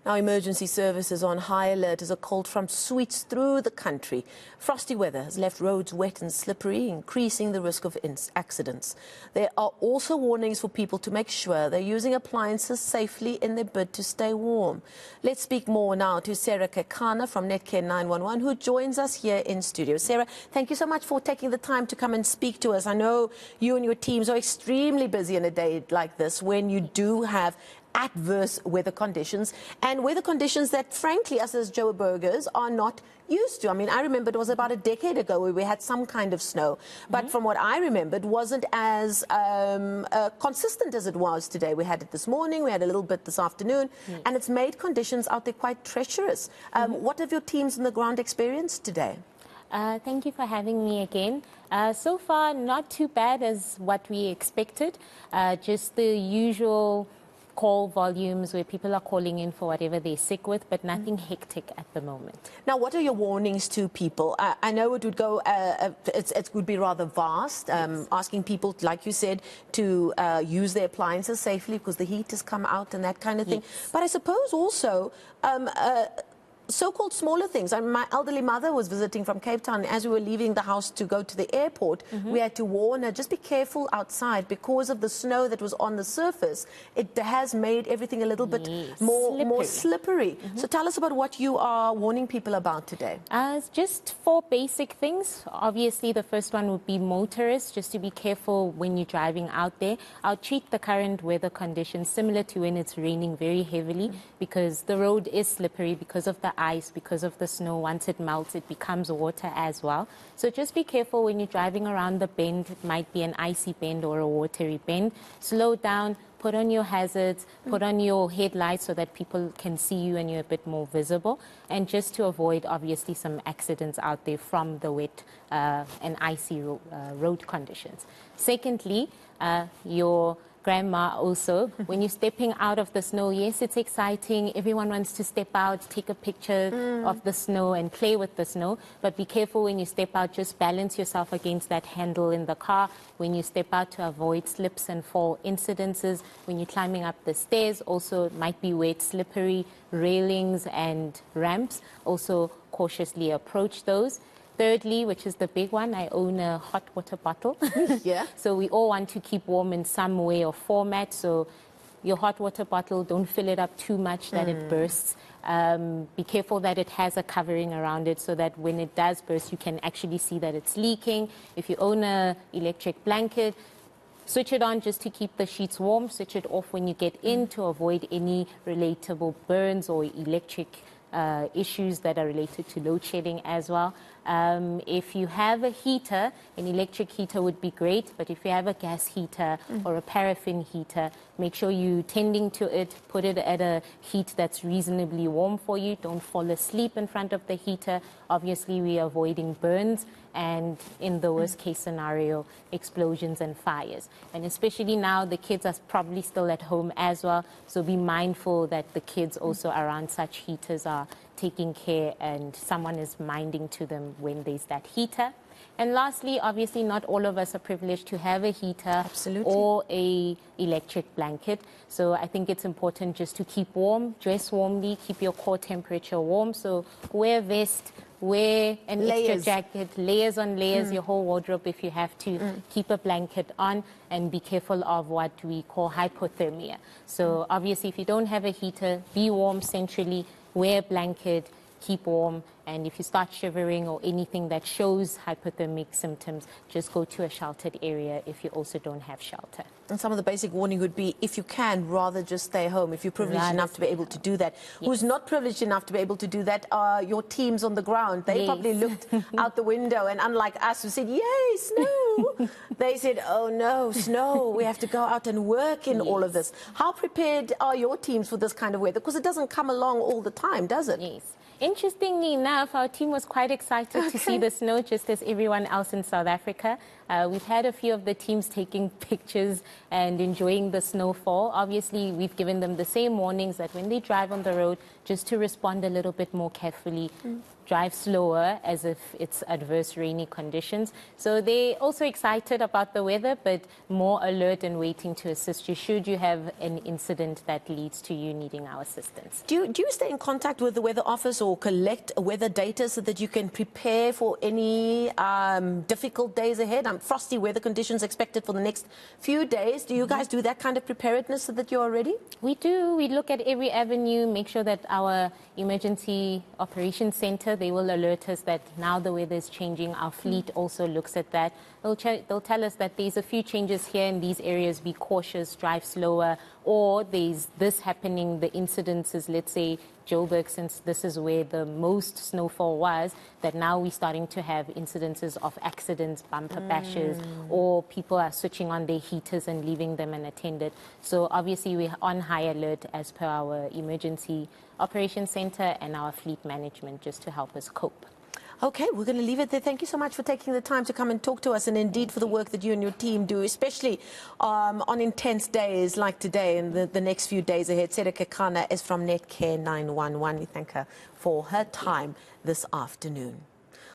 Now, emergency services on high alert as a cold front sweeps through the country. Frosty weather has left roads wet and slippery, increasing the risk of accidents. There are also warnings for people to make sure they're using appliances safely in their bid to stay warm. Let's speak more now to Sarah Kekana from Netcare 911, who joins us here in studio. Sarah, thank you so much for taking the time to come and speak to us. I know you and your teams are extremely busy in a day like this when you do have adverse weather conditions, and weather conditions that, frankly, us as Joburgers are not used to. I mean, I remember it was about a decade ago where we had some kind of snow, but from what I remember, it wasn't as consistent as it was today. We had it this morning, we had a little bit this afternoon, and it's made conditions out there quite treacherous. What have your teams on the ground experienced today? Thank you for having me again. So far, not too bad as what we expected. Just the usual call volumes where people are calling in for whatever they're sick with, but nothing hectic at the moment. Now, what are your warnings to people? I know it would go, it would be rather vast, asking people, like you said, to use their appliances safely because the heat has come out and that kind of thing. But I suppose also so-called smaller things. My elderly mother was visiting from Cape Town. As we were leaving the house to go to the airport, we had to warn her, just be careful outside because of the snow that was on the surface. It has made everything a little bit more slippery. So tell us about what you are warning people about today. Just 4 basic things. Obviously, the first one would be motorists, just to be careful when you're driving out there. I'll treat the current weather conditions similar to when it's raining very heavily because the road is slippery because of the ice, because of the snow. Once it melts, it becomes water as well. So just be careful when you're driving around the bend. It might be an icy bend or a watery bend. Slow down, put on your hazards, put on your headlights so that people can see you and you're a bit more visible. And just to avoid, obviously, some accidents out there from the wet and icy road conditions. Secondly, your grandma also, when you're stepping out of the snow, yes, it's exciting. Everyone wants to step out, take a picture of the snow and play with the snow. But be careful when you step out, just balance yourself against that handle in the car. When you step out, to avoid slips and fall incidences. When you're climbing up the stairs, also it might be wet, slippery, railings and ramps. Also cautiously approach those. Thirdly, which is the big one, I own a hot water bottle. So we all want to keep warm in some way or format. So your hot water bottle, don't fill it up too much that it bursts. Be careful that it has a covering around it so that when it does burst, you can actually see that it's leaking. If you own an electric blanket, switch it on just to keep the sheets warm. Switch it off when you get in to avoid any relatable burns or electric issues that are related to load shedding as well. If you have a heater, an electric heater would be great, but if you have a gas heater or a paraffin heater, make sure you're tending to it, put it at a heat that's reasonably warm for you. Don't fall asleep in front of the heater. Obviously, we are avoiding burns and, in the worst case scenario, explosions and fires. And especially now, the kids are probably still at home as well, so be mindful that the kids also around such heaters are taking care and someone is minding to them when there's that heater. And lastly, obviously, not all of us are privileged to have a heater or a electric blanket. So I think it's important just to keep warm, dress warmly, keep your core temperature warm. So wear a vest, wear an extra jacket, layers on layers, your whole wardrobe if you have to. Keep a blanket on and be careful of what we call hypothermia. So obviously, if you don't have a heater, be warm centrally, wear a blanket, keep warm, and if you start shivering or anything that shows hypothermic symptoms, just go to a sheltered area if you also don't have shelter. And some of the basic warning would be, if you can, rather just stay home, if you're privileged enough to be able to do that. Who's not privileged enough to be able to do that are your teams on the ground. They probably looked out the window, and unlike us who said, yay, snow, they said, oh no, snow, we have to go out and work in all of this. How prepared are your teams for this kind of weather? Because it doesn't come along all the time, does it? Yes. Interestingly enough, our team was quite excited to see the snow, just as everyone else in South Africa. We've had a few of the teams taking pictures and enjoying the snowfall. Obviously, we've given them the same warnings that when they drive on the road, just to respond a little bit more carefully. Drive slower as if it's adverse rainy conditions. So they're also excited about the weather, but more alert and waiting to assist you should you have an incident that leads to you needing our assistance. Do you stay in contact with the weather office or collect weather data so that you can prepare for any difficult days ahead? Frosty weather conditions expected for the next few days. Do you guys do that kind of preparedness so that you're ready? We do. We look at every avenue, make sure that our emergency operations center, they will alert us that now the weather is changing. Our fleet also looks at that. They'll tell us that there's a few changes here in these areas. Be cautious, drive slower, or there's this happening. The incidences, let's say Joburg, since this is where the most snowfall was, that now we're starting to have incidences of accidents, bumper bashes, or people are switching on their heaters and leaving them unattended. So obviously we're on high alert as per our emergency operations center and our fleet management just to help us cope. Okay, we're going to leave it there. Thank you so much for taking the time to come and talk to us, and indeed for the work that you and your team do, especially on intense days like today and the next few days ahead. Kekana is from Netcare 911. We thank her for her time this afternoon.